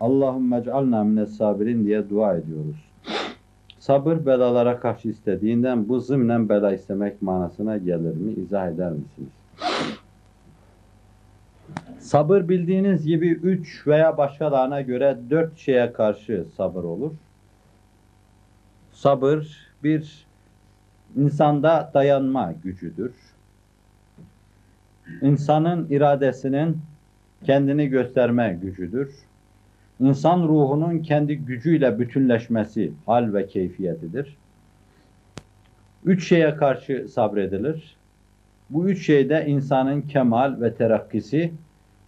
Allahümme ec'alna mine's-sabirin diye dua ediyoruz. Sabır belalara karşı istediğinden bu zımnen bela istemek manasına gelir mi? İzah eder misiniz? Sabır bildiğiniz gibi 3 veya başkalarına göre 4 şeye karşı sabır olur. Sabır bir insanda dayanma gücüdür. İnsanın iradesinin kendini gösterme gücüdür. İnsan ruhunun kendi gücüyle bütünleşmesi hal ve keyfiyetidir. 3 şeye karşı sabredilir. Bu 3 şeyde insanın kemal ve terakkisi,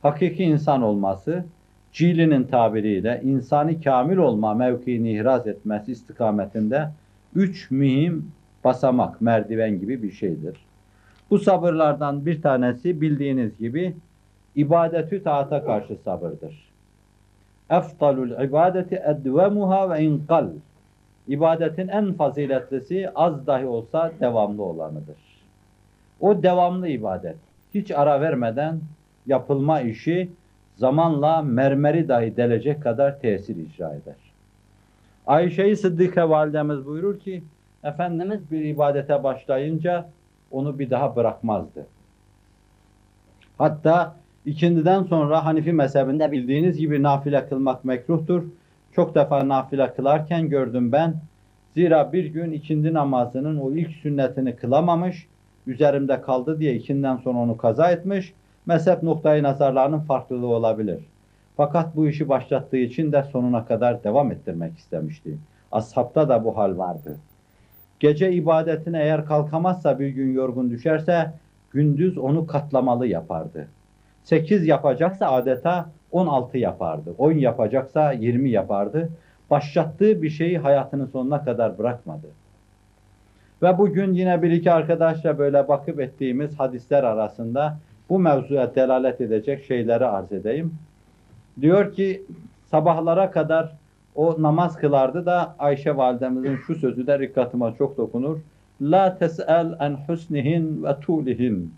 hakiki insan olması, Cili'nin tabiriyle insani kamil olma mevkiini ihraz etmesi istikametinde 3 mühim basamak, merdiven gibi bir şeydir. Bu sabırlardan bir tanesi bildiğiniz gibi ibadetü taata karşı sabırdır. Efdalul ibadeti edvemuha ve inkal. İbadetin en faziletlisi az dahi olsa devamlı olanıdır. O devamlı ibadet, hiç ara vermeden yapılma işi zamanla mermeri dahi delecek kadar tesir icra eder. Ayşe-i Sıddıka validemiz buyurur ki, Efendimiz bir ibadete başlayınca onu bir daha bırakmazdı. Hatta ikindiden sonra Hanifi mezhebinde bildiğiniz gibi nafile kılmak mekruhtur. Çok defa nafile kılarken gördüm ben. Zira bir gün ikindi namazının o ilk sünnetini kılamamış, üzerimde kaldı diye ikinden sonra onu kaza etmiş. Mezhep noktayı nazarlarının farklılığı olabilir. Fakat bu işi başlattığı için de sonuna kadar devam ettirmek istemişti. Ashabta da bu hal vardı. Gece ibadetine eğer kalkamazsa, bir gün yorgun düşerse, gündüz onu katlamalı yapardı. 8 yapacaksa adeta 16 yapardı. 10 yapacaksa 20 yapardı. Başlattığı bir şeyi hayatının sonuna kadar bırakmadı. Ve bugün yine bir iki arkadaşla böyle bakıp ettiğimiz hadisler arasında bu mevzuya delalet edecek şeyleri arz edeyim. Diyor ki sabahlara kadar o namaz kılardı da Ayşe validemizin şu sözü de dikkatıma çok dokunur. La tes'el en husnihin ve tulihin.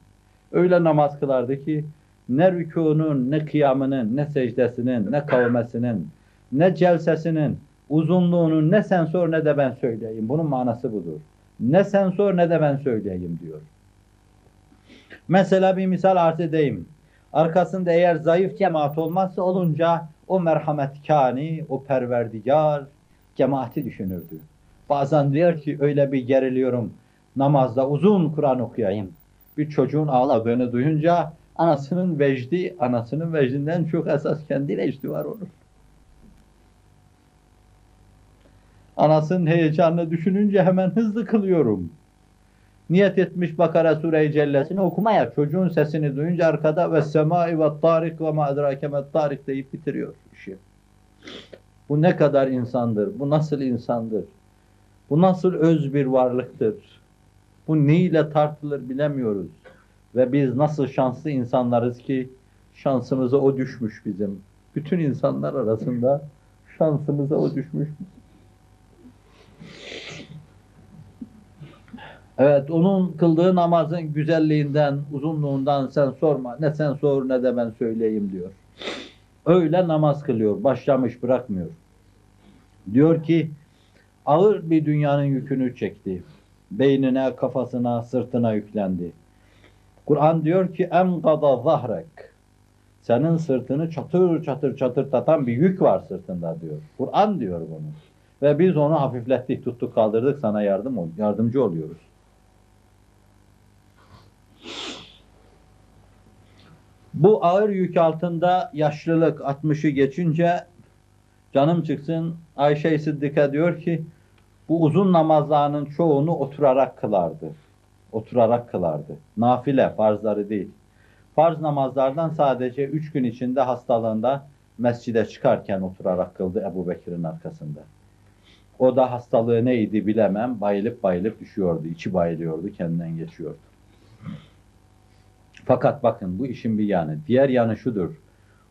Öyle namaz kılardı ki ne rükûnun, ne kıyamının, ne secdesinin, ne kavmesinin, ne celsesinin, uzunluğunun ne sen sor ne de ben söyleyeyim. Bunun manası budur. Ne sen sor ne de ben söyleyeyim diyor. Mesela bir misal arz edeyim. Arkasında eğer zayıf cemaat olmazsa olunca o merhametkâni, o perverdigar cemaati düşünürdü. Bazen diyor ki öyle bir geriliyorum, namazda uzun Kur'an okuyayım. Bir çocuğun ağladığını duyunca anasının vecdinden çok esas kendi vecdi var onun. Anasının heyecanını düşününce hemen hızlı kılıyorum. Niyet etmiş Bakara Sure-i Cellesini okumaya, çocuğun sesini duyunca arkada ve semai ve tarik ve ma edrake met tarik deyip bitiriyor işi. Bu ne kadar insandır, bu nasıl insandır, bu nasıl öz bir varlıktır, bu neyle tartılır bilemiyoruz. Ve biz nasıl şanslı insanlarız ki şansımıza o düşmüş bizim. Bütün insanlar arasında şansımıza o düşmüş. Evet, onun kıldığı namazın güzelliğinden, uzunluğundan sen sorma. Ne sen sor ne de ben söyleyeyim diyor. Öyle namaz kılıyor, başlamış bırakmıyor. Diyor ki, ağır bir dünyanın yükünü çekti. Beynine, kafasına, sırtına yüklendi. Kur'an diyor ki, emgada zahrek. Senin sırtını çatır çatır çatırtatan bir yük var sırtında diyor. Kur'an diyor bunu. Ve biz onu hafiflettik, tuttuk, kaldırdık, sana yardımcı oluyoruz. Bu ağır yük altında yaşlılık 60'ı geçince canım çıksın Ayşe-i Sıddıka diyor ki bu uzun namazlarının çoğunu oturarak kılardı. Oturarak kılardı. Nafile, farzları değil. Farz namazlardan sadece 3 gün içinde hastalığında mescide çıkarken oturarak kıldı Ebu Bekir'in arkasında. O da hastalığı neydi bilemem. Bayılıp bayılıp düşüyordu. İçi bayılıyordu, kendinden geçiyordu. Fakat bakın bu işin bir yanı. Diğer yanı şudur.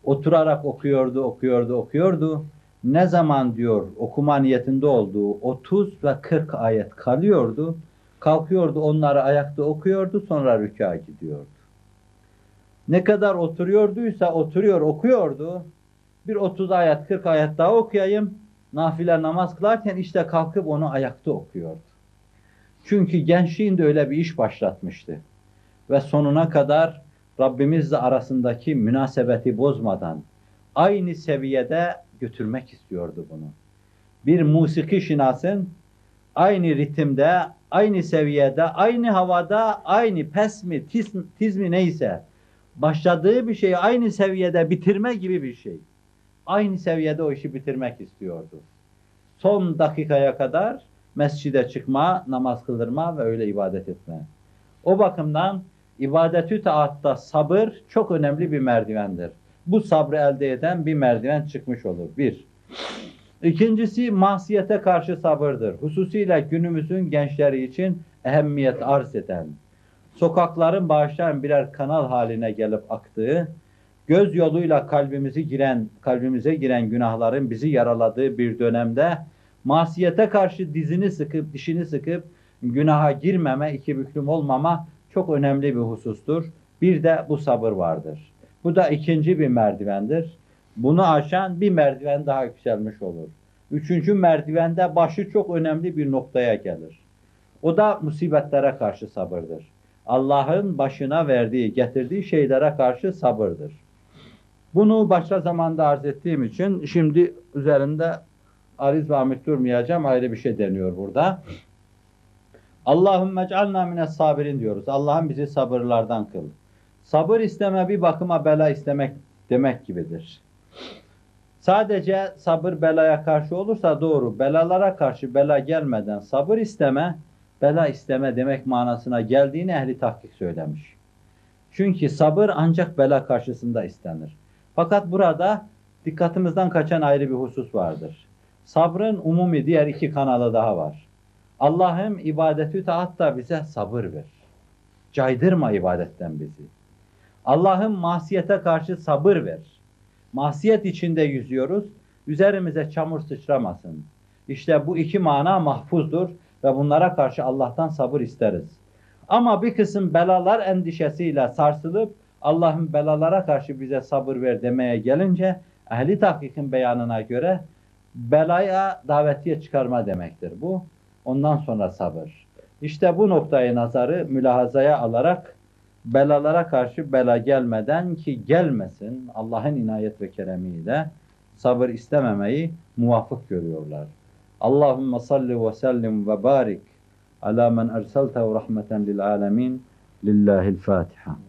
Oturarak okuyordu. Ne zaman diyor okuma niyetinde olduğu 30 ve 40 ayet kalıyordu. Kalkıyordu, onları ayakta okuyordu, sonra rükûa gidiyordu. Ne kadar oturuyorduysa okuyordu. Bir 30 ayet, 40 ayet daha okuyayım. Nafile namaz kılarken işte kalkıp onu ayakta okuyordu. Çünkü gençliğinde öyle bir iş başlatmıştı. Ve sonuna kadar Rabbimizle arasındaki münasebeti bozmadan aynı seviyede götürmek istiyordu bunu. Bir musiki şinasın aynı ritimde, aynı seviyede, aynı havada, aynı pes mi, tiz mi neyse başladığı bir şeyi aynı seviyede bitirme gibi bir şey. Aynı seviyede o işi bitirmek istiyordu. Son dakikaya kadar mescide çıkma, namaz kıldırma ve öyle ibadet etme. O bakımdan ibadetü taatta sabır çok önemli bir merdivendir. Bu sabrı elde eden bir merdiven çıkmış olur. Bir. İkincisi masiyete karşı sabırdır. Hususiyle günümüzün gençleri için ehemmiyet arz eden, sokakların bağışlayan birer kanal haline gelip aktığı, göz yoluyla kalbimize giren günahların bizi yaraladığı bir dönemde masiyete karşı dişini sıkıp günaha girmeme, iki büklüm olmama çok önemli bir husustur. Bir de bu sabır vardır. Bu da ikinci bir merdivendir. Bunu aşan bir merdiven daha yükselmiş olur. Üçüncü merdivende başı çok önemli bir noktaya gelir. O da musibetlere karşı sabırdır. Allah'ın başına getirdiği şeylere karşı sabırdır. Bunu başka zamanda arz ettiğim için şimdi üzerinde ariz ve amik durmayacağım. Ayrı bir şey deniyor burada. Allahümme ec'alna mines sabirin diyoruz. Allah'ım bizi sabırlardan kıl. Sabır isteme bir bakıma bela istemek demek gibidir. Sadece sabır belaya karşı olursa doğru. Belalara karşı bela gelmeden sabır isteme, bela isteme demek manasına geldiğini ehli tahkik söylemiş. Çünkü sabır ancak bela karşısında istenir. Fakat burada dikkatimizden kaçan ayrı bir husus vardır. Sabrın umumi diğer iki kanalı daha var. Allah'ım ibadetü taatta bize sabır ver. Caydırma ibadetten bizi. Allah'ım masiyete karşı sabır ver. Masiyet içinde yüzüyoruz. Üzerimize çamur sıçramasın. İşte bu iki mana mahfuzdur ve bunlara karşı Allah'tan sabır isteriz. Ama bir kısım belalar endişesiyle sarsılıp Allah'ın belalara karşı bize sabır ver demeye gelince ehli tahkikin beyanına göre belaya davetiye çıkarma demektir bu. Ondan sonra sabır. İşte bu noktayı nazarı mülahazaya alarak belalara karşı bela gelmeden ki gelmesin Allah'ın inayet ve keremiyle sabır istememeyi muvafık görüyorlar. Allahümme salli ve sellim ve barik ala men erseltehu rahmeten lil alemin. Lillahil Fatiha.